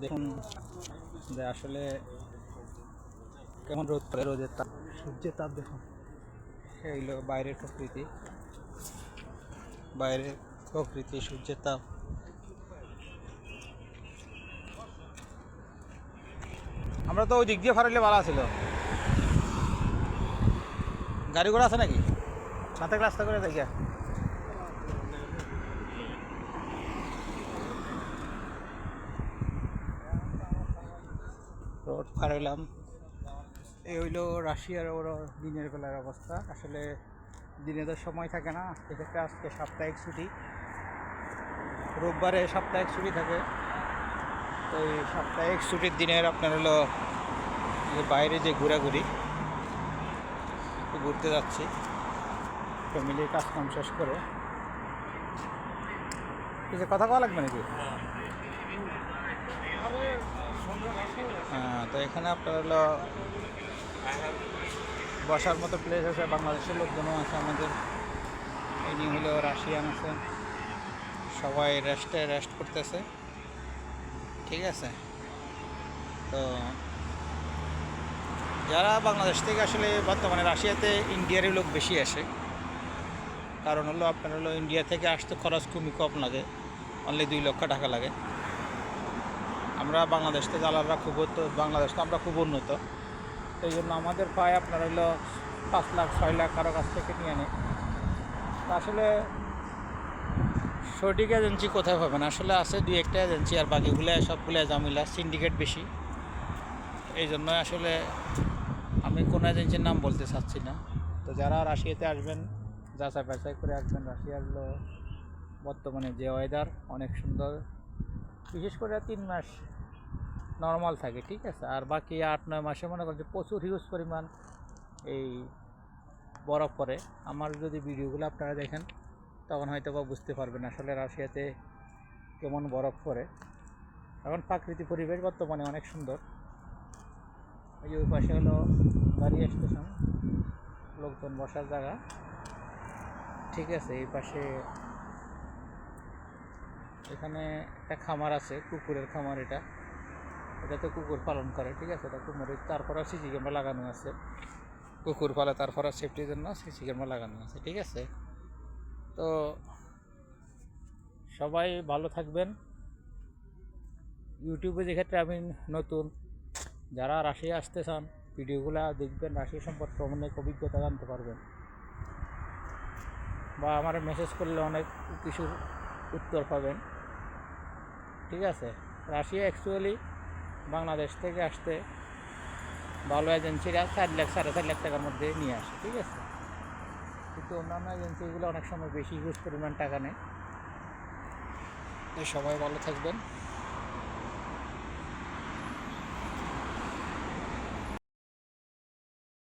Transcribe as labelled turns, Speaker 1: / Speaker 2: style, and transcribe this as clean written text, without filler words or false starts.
Speaker 1: দেখুন যে আসলে কেমন রোদ পড়ে, রোদের তাপ, সূর্যের তাপ দেখুন। এইগুলো বাইরের প্রকৃতি, বাইরের প্রকৃতি, সূর্যের তাপ। আমরা তো ওই দিক দিয়ে ফারাইলে ভালো ছিল। গাড়ি ঘোড়া আছে নাকি সাথে রাস্তা করে দেখে রোড পার হইলাম। এই হইলো রাশিয়ার ওর দিনের বেলার অবস্থা। আসলে দিনে তো সময় থাকে না, সেক্ষেত্রে আজকে সাপ্তাহিক ছুটি, রোববারে সাপ্তাহিক ছুটি থাকে। তো এই সাপ্তাহিক ছুটির দিনের আপনার হলো যে বাইরে যে ঘোরাঘুরি, ঘুরতে যাচ্ছি ফ্যামিলির কাজকাম শেষ করে। কিছু কথা কওয়া লাগবে নাকি? হ্যাঁ, তো এখানে আপনার হলো বসার মতো প্লেস আছে, বাংলাদেশের লোকজনও আছে আমাদের। ইনি হলো রাশিয়ান আছে, সবাই রেস্ট করতেছে, ঠিক আছে। তো যারা বাংলাদেশ থেকে আসলে বর্তমানে রাশিয়াতে ইন্ডিয়ারই লোক বেশি আসে, কারণ হলো আপনার হলো ইন্ডিয়া থেকে আসতে খরচ খুবই কম লাগে, অনলি 2 লক্ষ টাকা লাগে। আমরা বাংলাদেশ থেকে আলাদা বাংলাদেশ তো আমরা খুব উন্নত, সেই জন্য আমাদের প্রায় আপনার হলো 5 লাখ 6 লাখ কারো কাছ থেকে নিয়ে নেয়। তো আসলে সঠিক এজেন্সি কোথায় পাবেন? আসলে আছে 2-1টা এজেন্সি, আর বাকিগুলো সবগুলো জামিলা, সিন্ডিকেট বেশি। এই জন্য আসলে আমি কোনো এজেন্সির নাম বলতে চাচ্ছি না। তো যারা রাশিয়াতে আসবেন যাচাই বাছাই করে আসবেন। রাশিয়ার বর্তমানে যে ওয়েদার অনেক সুন্দর, বিশেষ করে 3 মাস নর্মাল থাকে, ঠিক আছে। আর বাকি 8-9 মাসে মনে করছে প্রচুর হিউজ পরিমাণ এই বরফ পড়ে। আমার যদি ভিডিওগুলো আপনারা দেখেন তখন হয়তো বা বুঝতে পারবেন আসলে রাশিয়াতে কেমন বরফ পড়ে। এখন প্রাকৃতিক পরিবেশ বর্তমানে অনেক সুন্দর। এই যে ওই পাশে হলো গাড়ি স্টেশন, লোকজন বসার জায়গা, ঠিক আছে। এই পাশে এখানে একটা খামার আছে, কুকুরের খামার। এটাতে কুকুর পালন করে, ঠিক আছে। এটা কুকুরের, তারপরে সিসি ক্যামেরা লাগানো আছে, কুকুর পালে তারপরে সেফটির জন্য সিসি ক্যামেরা লাগানো আছে, ঠিক আছে। তো সবাই ভালো থাকবেন। ইউটিউবে যেক্ষেত্রে আমি নতুন, যারা রাশিয়া আসতে চান ভিডিওগুলো দেখবেন, রাশিয়া সম্পর্কে অনেক অভিজ্ঞতা জানতে পারবেন, বা আমার মেসেজ করলে অনেক কিছুর উত্তর পাবেন, ঠিক আছে। রাশিয়া অ্যাকচুয়ালি বাংলাদেশ থেকে আসতে ভালো এজেন্সিরা 4 লাখ 4.5 লাখ টাকার মধ্যে নিয়ে আসে, ঠিক আছে। কিন্তু অন্যান্য এজেন্সিগুলো অনেক সময় বেশি হিউজ পরিমাণ টাকা নেয়। সবাই ভালো থাকবেন।